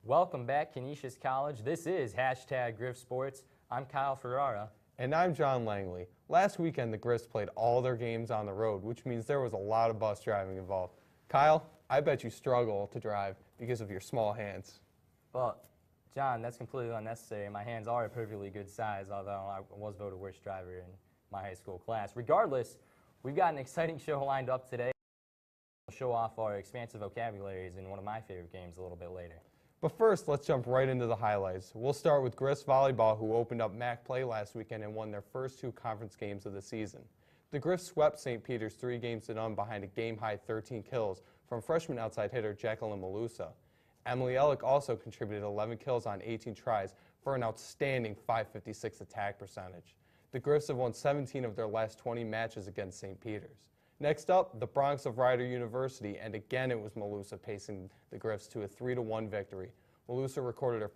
Welcome back, Canisius College. This is #Griff Sports. I'm Kyle Ferrara. And I'm John Langley. Last weekend, the Griffs played all their games on the road, which means there was a lot of bus driving involved. Kyle, I bet you struggle to drive because of your small hands. Well, John, that's completely unnecessary. My hands are a perfectly good size, although I was voted worst driver in my high school class. Regardless, we've got an exciting show lined up today. We'll show off our expansive vocabularies in one of my favorite games a little bit later. But first, let's jump right into the highlights. We'll start with Griffs volleyball, who opened up MAC play last weekend and won their first 2 conference games of the season. The Griffs swept St. Peter's 3-0 behind a game-high 13 kills from freshman outside hitter Jacqueline Malusa. Emily Ellick also contributed 11 kills on 18 tries for an outstanding .556 attack percentage. The Griffs have won 17 of their last 20 matches against St. Peter's. Next up, the Bronx of Rider University, and again it was Malusa pacing the Griffs to a 3-1 victory. Malusa recorded her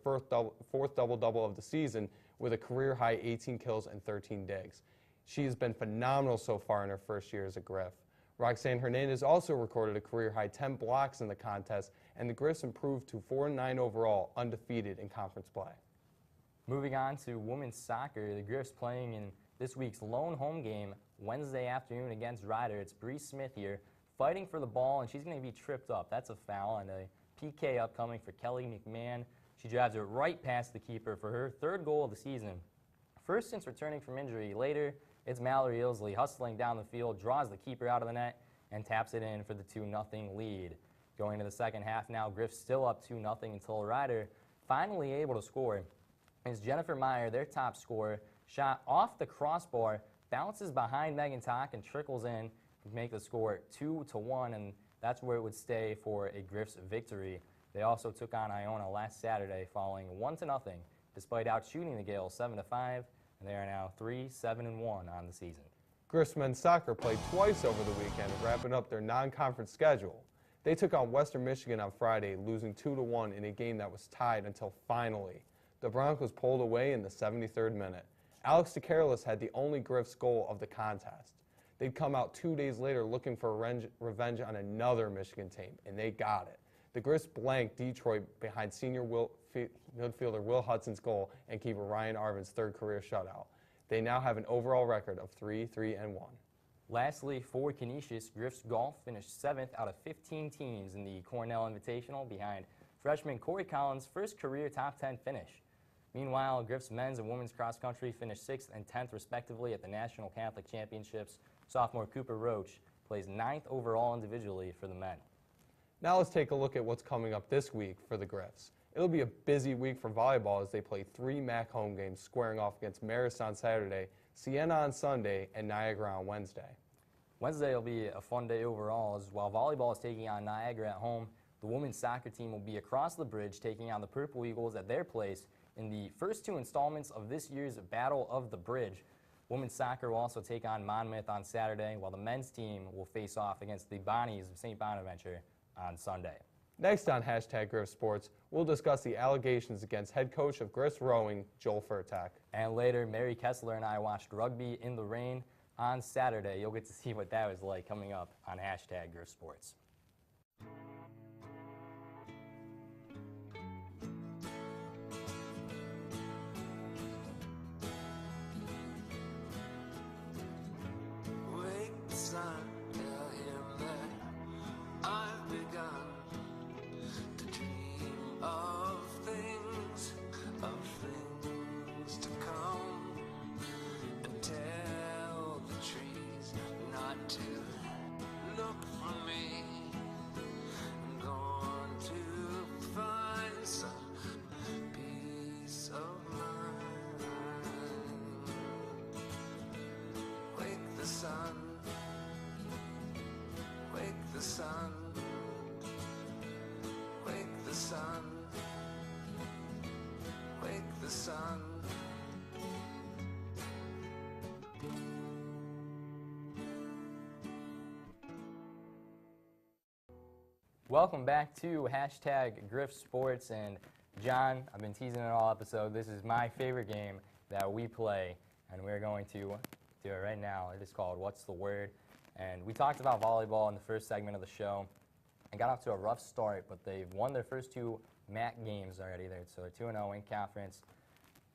fourth double-double of the season with a career-high 18 kills and 13 digs. She has been phenomenal so far in her first year as a Griff. Roxanne Hernandez also recorded a career-high 10 blocks in the contest, and the Griffs improved to 4-9 overall, undefeated in conference play. Moving on to women's soccer, the Griffs playing in this week's lone home game Wednesday afternoon against Rider. It's Bree Smith here fighting for the ball, and she's going to be tripped up. That's a foul, and a PK upcoming for Kelly McMahon. She drives it right past the keeper for her 3rd goal of the season. First since returning from injury. Later, it's Mallory Ilsley hustling down the field, draws the keeper out of the net, and taps it in for the 2-0 lead. Going to the second half now, Griffs still up 2-0 until Rider finally able to score. As Jennifer Meyer, their top scorer, shot off the crossbar, bounces behind Megan Tock and trickles in to make the score 2-1, and that's where it would stay for a Griffs victory. They also took on Iona last Saturday, falling 1-0, despite outshooting the Gales 7-5, and they are now 3-7-1 on the season. Griffs men's soccer played twice over the weekend, wrapping up their non-conference schedule. They took on Western Michigan on Friday, losing 2-1 in a game that was tied until finally. The Broncos pulled away in the 73rd minute. Alex DeCarlis had the only Griffs goal of the contest. They'd come out 2 days later looking for revenge on another Michigan team, and they got it. The Griffs blanked Detroit behind senior midfielder Will Hudson's goal and keeper Ryan Arvin's 3rd career shutout. They now have an overall record of 3-3-1. Lastly, for Canisius, Griffs golf finished 7th out of 15 teams in the Cornell Invitational behind freshman Corey Collins' first career top 10 finish. Meanwhile, Griffs men's and women's cross country finished 6th and 10th respectively at the National Catholic Championships. Sophomore Cooper Roach plays 9th overall individually for the men. Now let's take a look at what's coming up this week for the Griffs. It'll be a busy week for volleyball as they play 3 MAC home games, squaring off against Marist on Saturday, Siena on Sunday, and Niagara on Wednesday. Wednesday will be a fun day overall, as while volleyball is taking on Niagara at home, the women's soccer team will be across the bridge taking on the Purple Eagles at their place in the first 2 installments of this year's Battle of the Bridge. Women's soccer will also take on Monmouth on Saturday, while the men's team will face off against the Bonnies of St. Bonaventure on Sunday. Next on #Griff Sports, we'll discuss the allegations against head coach of Griffs rowing, Joel Furtak. And later, Mary Koessler and I watched rugby in the rain on Saturday. You'll get to see what that was like coming up on #Griff Sports. Tell him that I've begun to dream of things to come, and tell the trees not to look for me. I'm going to find some peace of mind. Wake the sun. Wake the sun, wake the sun, wake the sun. Welcome back to #Griff Sports, and John, I've been teasing it all episode. This is my favorite game that we play, and we're going to do it right now. It is called What's the Word? And we talked about volleyball in the first segment of the show. and got off to a rough start, but they've won their first 2 MAC games already. So they're 2-0 in conference.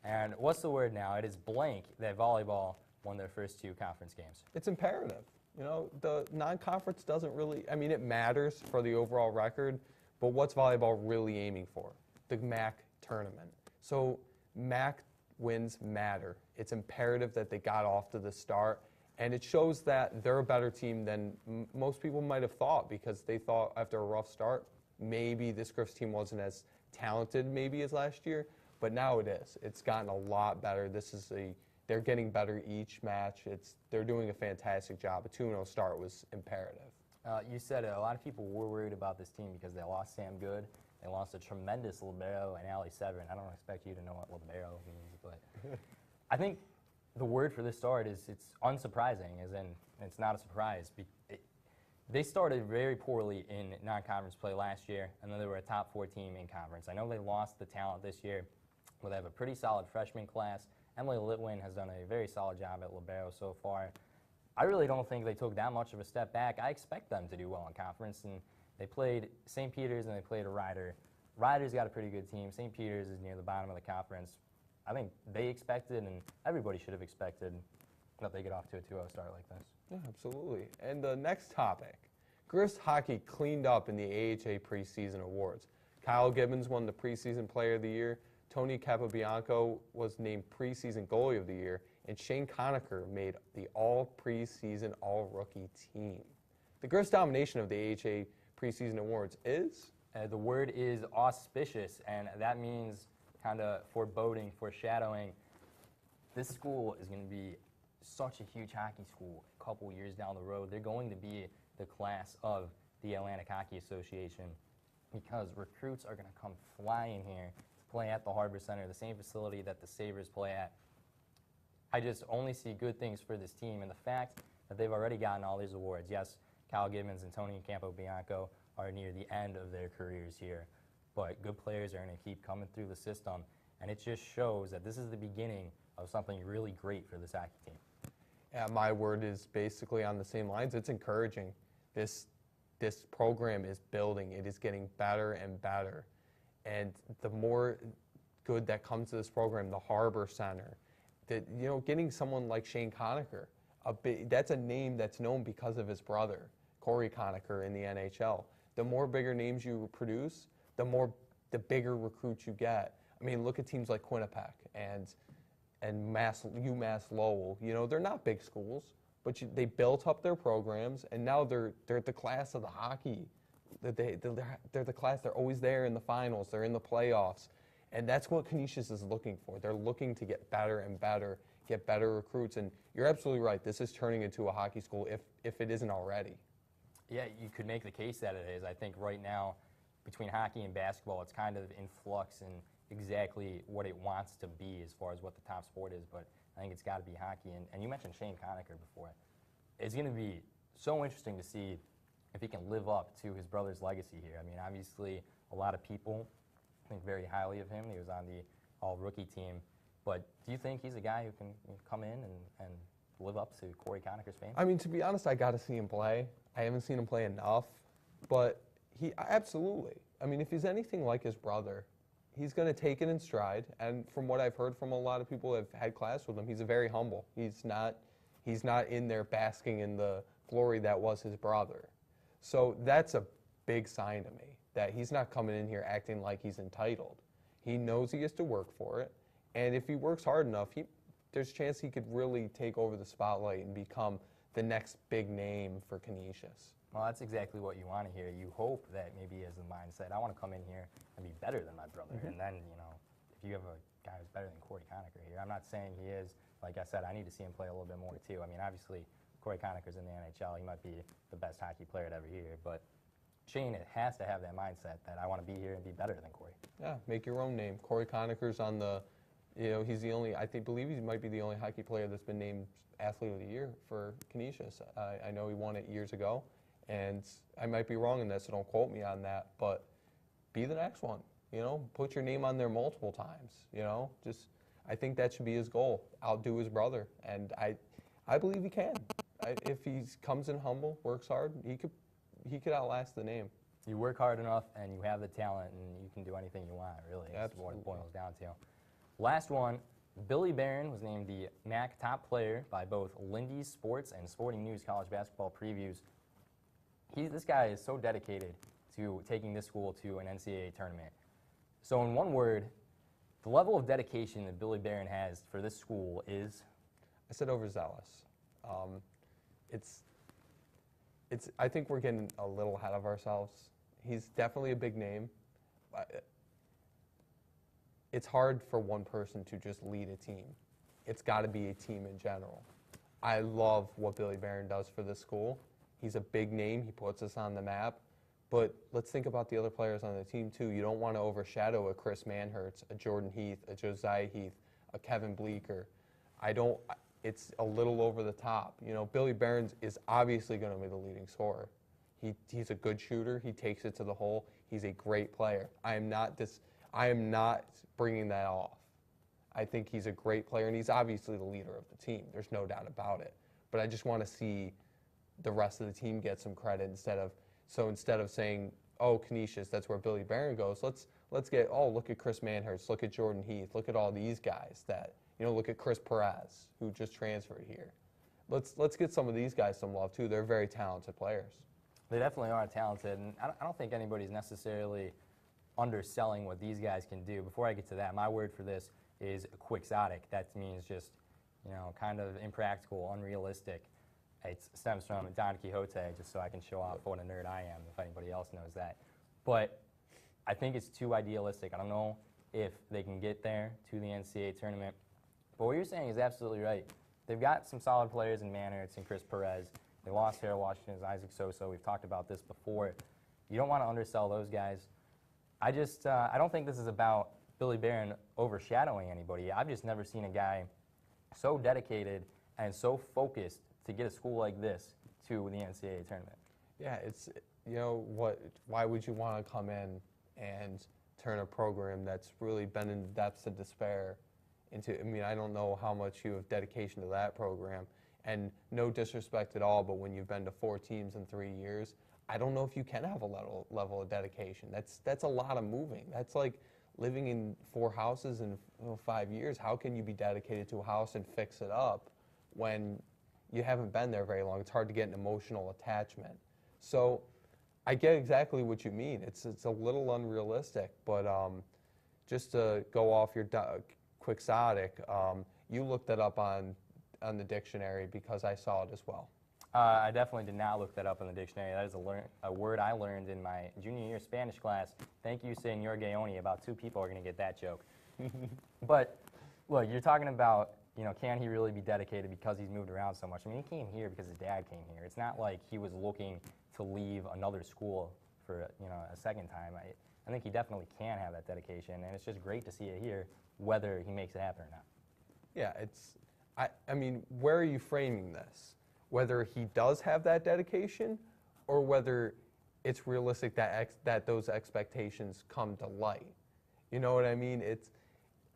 And what's the word now? It is blank that volleyball won their first 2 conference games. It's imperative. You know, the non-conference doesn't really, I mean, it matters for the overall record, but what's volleyball really aiming for? The MAC tournament. So MAC wins matter. It's imperative that they got off to the start, and it shows that they're a better team than most people might have thought, because they thought after a rough start, maybe this Griffs team wasn't as talented maybe as last year, but now it is. It's gotten a lot better. They're getting better each match. They're doing a fantastic job. A 2-0 start was imperative. You said a lot of people were worried about this team because they lost Sam Good. They lost a tremendous libero and Ali Severin. I don't expect you to know what libero means, but I think the word for this start is it's unsurprising, as in it's not a surprise. They started very poorly in non-conference play last year, and then they were a top 4 team in conference. I know they lost the talent this year, but they have a pretty solid freshman class. Emily Litwin has done a very solid job at libero so far. I really don't think they took that much of a step back. I expect them to do well in conference, and they played St. Peter's and they played a Ryder. Ryder's got a pretty good team. St. Peter's is near the bottom of the conference. I think they expected, and everybody should have expected, that they get off to a 2-0 start like this. Yeah, absolutely. And the next topic, Griffs hockey cleaned up in the AHA preseason awards. Kyle Gibbons won the preseason player of the year. Tony Capobianco was named preseason goalie of the year, and Shane Conacher made the all-preseason all-rookie team. The Griffs domination of the AHA preseason awards is? The word is auspicious, and that means kind of foreboding, foreshadowing. This school is going to be such a huge hockey school a couple years down the road. They're going to be the class of the Atlantic Hockey Association, because recruits are going to come flying here to play at the Harbor Center, the same facility that the Sabres play at. I just only see good things for this team, and the fact that they've already gotten all these awards. Yes, Kyle Gibbons and Tony Capobianco are near the end of their careers here, but good players are going to keep coming through the system, and it just shows that this is the beginning of something really great for this hockey team. Yeah, my word is basically on the same lines. It's encouraging. This program is building. It is getting better and better, and the more good that comes to this program, the Harbor Center, getting someone like Shane Conacher, that's a name that's known because of his brother, Corey Conacher, in the NHL. The more bigger names you produce, the bigger recruits you get. I mean, look at teams like Quinnipiac and UMass Lowell. You know, they're not big schools, but they built up their programs, and now they're the class of the hockey. They're the class. They're always there in the finals. They're in the playoffs. And that's what Canisius is looking for. They're looking to get better and better, get better recruits. And you're absolutely right. This is turning into a hockey school if it isn't already. Yeah, you could make the case that it is. I think right now, between hockey and basketball, it's kind of in flux and exactly what it wants to be as far as what the top sport is. But I think it's got to be hockey. And you mentioned Shane Conacher before. It's going to be so interesting to see if he can live up to his brother's legacy here. I mean, obviously, a lot of people think very highly of him. He was on the all-rookie team. But do you think he's a guy who can come in and live up to Corey Conacher's fame? I mean, to be honest, I got to see him play. I haven't seen him play enough, but he absolutely. I mean, if he's anything like his brother, he's going to take it in stride. And from what I've heard from a lot of people who have had class with him, he's a very humble. He's not in there basking in the glory that was his brother. So that's a big sign to me, that he's not coming in here acting like he's entitled. He knows he has to work for it, and if he works hard enough, there's a chance he could really take over the spotlight and become the next big name for Canisius. Well, that's exactly what you want to hear. You hope that maybe he has the mindset, I want to come in here and be better than my brother. Mm-hmm. And then, if you have a guy who's better than Corey Conacher here, I'm not saying he is. Like I said, I need to see him play a little bit more, too. I mean, obviously, Corey Conacher's in the NHL. He might be the best hockey player to ever hear, but Shane has to have that mindset that I want to be here and be better than Corey. Yeah, make your own name. Corey Conacher's on the, he's the only, believe he might be the only hockey player that's been named Athlete of the Year for Canisius. I know he won it years ago, and I might be wrong in this, so don't quote me on that, but be the next one. Put your name on there multiple times. I think that should be his goal. Outdo his brother, and I believe he can. If he comes in humble, works hard, he could outlast the name. You work hard enough, and you have the talent, and you can do anything you want, really. That's what it Absolutely. boils down to. Last one, Billy Barron was named the MAC top player by both Lindy's Sports and Sporting News college basketball previews. This guy is so dedicated to taking this school to an NCAA tournament. So in one word, the level of dedication that Billy Barron has for this school is? I said overzealous. I think we're getting a little ahead of ourselves. He's definitely a big name. It's hard for one person to just lead a team. It's got to be a team in general. I love what Billy Barron does for this school. He's a big name. He puts us on the map. But let's think about the other players on the team, too. You don't want to overshadow a Chris Manhertz, a Jordan Heath, a Josiah Heath, a Kevin Bleeker. It's a little over the top. You know, Billy Barron is obviously going to be the leading scorer. He's a good shooter. He takes it to the hole. He's a great player. I am not bringing that off. I think he's a great player, and he's obviously the leader of the team. There's no doubt about it. But I just want to see the rest of the team get some credit instead of saying, oh, Canisius, that's where Billy Barron goes. Let's get, oh, look at Chris Manhertz, look at Jordan Heath, look at all these guys that, look at Chris Perez, who just transferred here. Let's get some of these guys some love, too. They're very talented players. They definitely are talented, and I don't think anybody's necessarily underselling what these guys can do. Before I get to that, my word for this is quixotic. That means just, kind of impractical, unrealistic. It stems from Don Quixote, just so I can show off what a nerd I am, if anybody else knows that. But I think it's too idealistic. I don't know if they can get there to the NCAA tournament. But what you're saying is absolutely right. They've got some solid players in Manhertz and Chris Perez. They lost Harold Washington, Isaac Soso. We've talked about this before. You don't want to undersell those guys. I don't think this is about Billy Barron overshadowing anybody. I've just never seen a guy so dedicated and so focused to get a school like this to the NCAA tournament. Yeah, it's, why would you want to come in and turn a program that's really been in the depths of despair into, I don't know how much you have dedication to that program, and no disrespect at all, but when you've been to 4 teams in 3 years, I don't know if you can have a level of dedication. That's a lot of moving. That's like living in 4 houses in 5 years. How can you be dedicated to a house and fix it up when you haven't been there very long? It's hard to get an emotional attachment. So I get exactly what you mean. It's a little unrealistic, but just to go off your quixotic, you looked that up on the dictionary because I saw it as well. I definitely did not look that up in the dictionary. That is a word I learned in my junior year Spanish class. Thank you, Senor Gayoni. About 2 people are going to get that joke. But, look, you're talking about, can he really be dedicated because he's moved around so much? He came here because his dad came here. It's not like he was looking to leave another school for, a second time. I think he definitely can have that dedication, and it's just great to see it here, whether he makes it happen or not. Yeah, where are you framing this? Whether he does have that dedication or whether it's realistic that those expectations come to light. You know what I mean?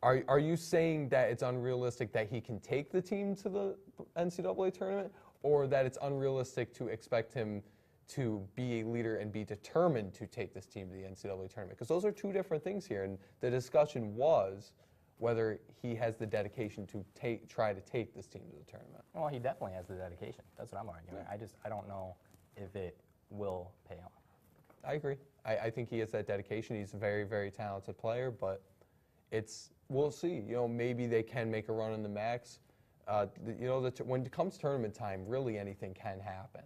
Are you saying that it's unrealistic that he can take the team to the NCAA tournament, or that it's unrealistic to expect him to be a leader and be determined to take this team to the NCAA tournament? Because those are 2 different things here, and the discussion was whether he has the dedication to try to take this team to the tournament. Well, he definitely has the dedication. That's what I'm arguing. Yeah. I don't know if it will pay off. I agree. I think he has that dedication. He's a very, very talented player, but we'll see. Maybe they can make a run in the max. When it comes tournament time, really anything can happen.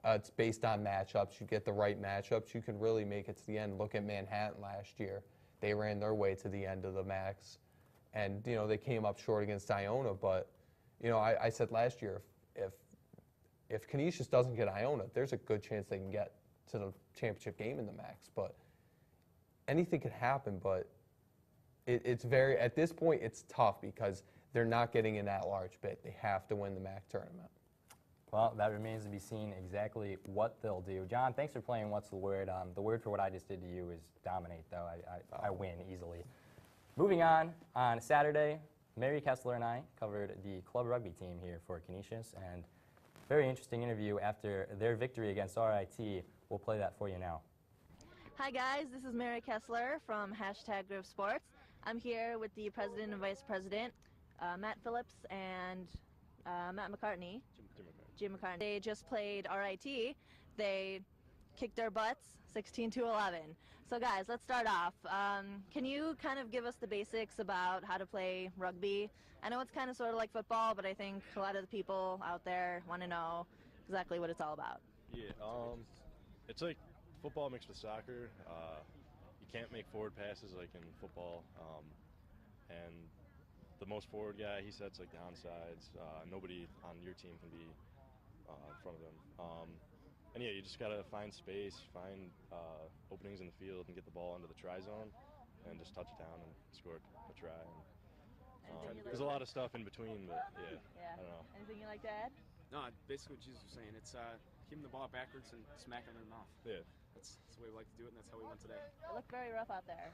It's based on matchups. You get the right matchups, you can really make it to the end. Look at Manhattan last year. They ran their way to the end of the max. And, they came up short against Iona, but, I said last year, if Canisius doesn't get Iona, there's a good chance they can get to the championship game in the max. But anything could happen, but at this point, it's tough because they're not getting an at-large bid. They have to win the MAC tournament. Well, that remains to be seen exactly what they'll do. John, thanks for playing What's the Word. The word for what I just did to you is dominate, though. I win easily. Moving on Saturday, Mary Koessler and I covered the club rugby team here for Canisius, and very interesting interview after their victory against RIT. We'll play that for you now. Hi guys, this is Mary Koessler from #Griff Sports. I'm here with the president and vice president, Matt Phillips and Matt McCartney. Jim McCartney. They just played RIT. They kicked their butts 16-11. So guys, let's start off. Can you kind of give us the basics about how to play rugby? I know it's kind of sort of like football, but I think a lot of the people out there want to know exactly what it's all about. Yeah, it's like football mixed with soccer. You can't make forward passes like in football, and the most forward guy, he sets like the onsides. Nobody on your team can be in front of him. And yeah, you just gotta find space, find openings in the field, and get the ball into the try zone, and just touch it down and score a try. And, there's a lot of stuff in between, but yeah. I don't know. Anything you like to add? No, basically what Jesus was saying. It's keeping the ball backwards and smacking them in the mouth. Yeah. That's the way we like to do it, and that's how we went today. It looked very rough out there.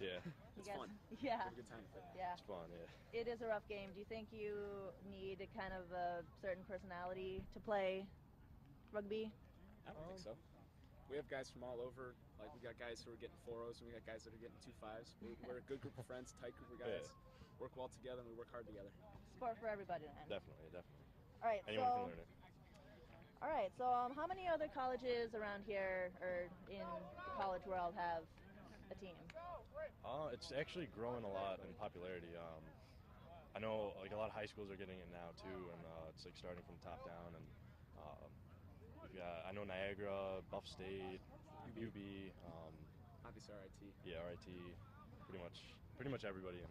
Yeah. It's fun. Yeah. We have a good time with it. Yeah. It's fun, yeah. It is a rough game. Do you think you need a kind of a certain personality to play rugby? I don't think so. We have guys from all over. Like, we got guys who are getting 4-0s, and we got guys that are getting 2-5s. We're a good group of friends, tight group of guys. Yeah. Work well together, and we work hard together. Sport for everybody then. Definitely. All right. Anyone can learn it. All right. So how many other colleges around here or in the college world have a team? It's actually growing a lot in popularity. I know like a lot of high schools are getting it now too, and it's like starting from top down. And I know Niagara, Buff State, UB. Obviously RIT. Yeah, RIT. Pretty much everybody in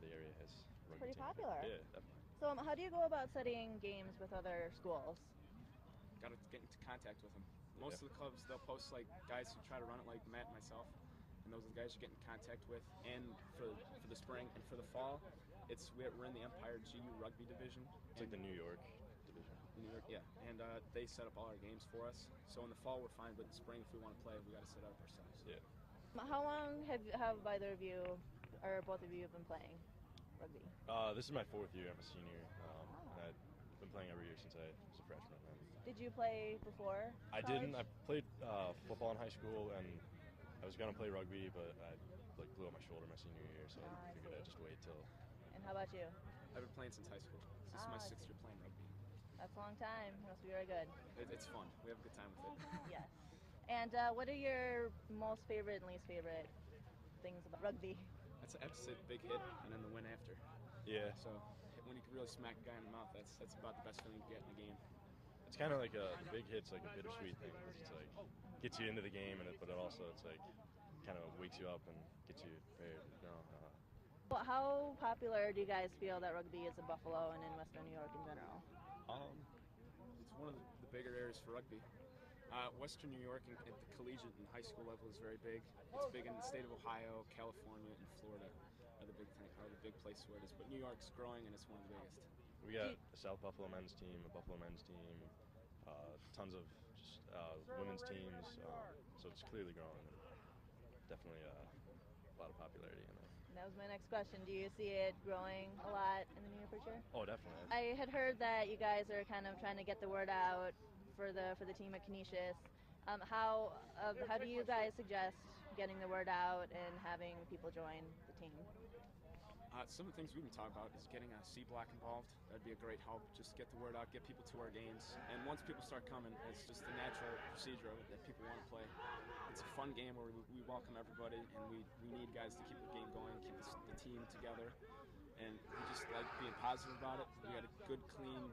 the area has rugby Pretty team. popular. Yeah, definitely. So how do you go about setting games with other schools? Got to get into contact with them. Most of the clubs, they'll post like guys who try to run it, like Matt and myself, and those are the guys you get in contact with. And for the spring and for the fall, we're in the Empire GU Rugby Division. It's like the New York division. New York, yeah, and they set up all our games for us. So in the fall we're fine, but in the spring if we want to play, we got to set it up ourselves. Yeah. How long have either of you or both of you been playing rugby? This is my 4th year. I'm a senior. And I've been playing every year since I was a freshman. And Did you play before I college? didn't. I played football in high school, and I was gonna play rugby, but I like blew up my shoulder my senior year, so I figured I'd just wait till. And how about you? I've been playing since high school. This is my 6th year playing rugby. That's a long time. It must be very good. It's fun. We have a good time with it. Yes. And what are your most favorite and least favorite things about rugby? I'd have to say the big hit and then the win after. Yeah. So when you can really smack a guy in the mouth, that's about the best feeling you get in the game. It's kind of like the big hit's like a bittersweet thing, because it's like gets you into the game, but it also it's like kind of wakes you up and gets you prepared. You know. Well, how popular do you guys feel that rugby is in Buffalo and in Western New York in general? It's one of the bigger areas for rugby. Western New York at the collegiate and high school level is very big. It's big in the state of Ohio, California, and Florida are the big places where it is. But New York's growing, and it's one of the biggest. We got a South Buffalo men's team, a Buffalo men's team, tons of just women's teams. So it's clearly growing, and definitely a lot of popularity in it. That was my next question. Do you see it growing a lot in the near future? Oh, definitely. I had heard that you guys are kind of trying to get the word out for the team at Canisius. How do you guys suggest getting the word out and having people join the team? Some of the things we've been talking about is getting a C block involved. That'd be a great help. Just get the word out, get people to our games. And once people start coming, it's just the natural procedure that people want to play. It's a fun game where we welcome everybody, and we need guys to keep the game going, keep the team together. And we just like being positive about it. We got a good, clean,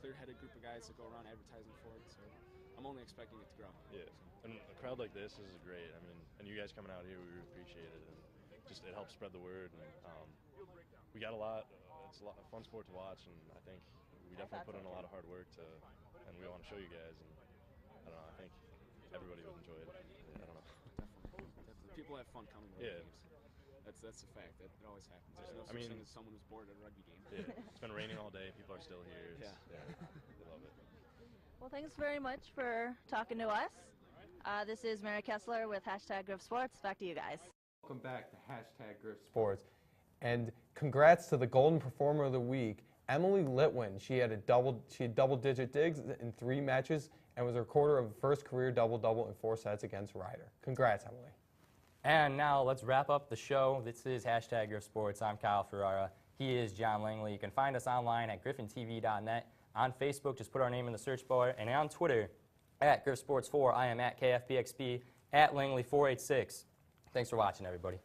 clear-headed group of guys that go around advertising for it. So I'm only expecting it to grow. Yeah, and a crowd like this is great. I mean, and you guys coming out here, we really appreciate it. And just it helps spread the word. And we got a lot. It's a fun sport to watch, and I think we definitely put in a lot of hard work and we want to show you guys. And I don't know. I think everybody would enjoy it. I don't know. Definitely. People have fun coming to the games. That's a fact. That always happens. There's no such thing as someone who's bored at a rugby game. Yeah, it's been raining all day. People are still here. Yeah, they love it. Well, thanks very much for talking to us. This is Mary Koessler with #Griff Sports. Back to you guys. Welcome back to #Griff Sports. And congrats to the Golden Performer of the Week, Emily Litwin, she had double-digit digs in 3 matches and was a recorder of the first career double-double in 4 sets against Ryder. Congrats, Emily. And now let's wrap up the show. This is Hashtag Griff Sports. I'm Kyle Ferrara. He is John Langley. You can find us online at griffintv.net. On Facebook, just put our name in the search bar. And on Twitter, at Griff Sports 4. I am at KFPXB, at Langley 486. Thanks for watching, everybody.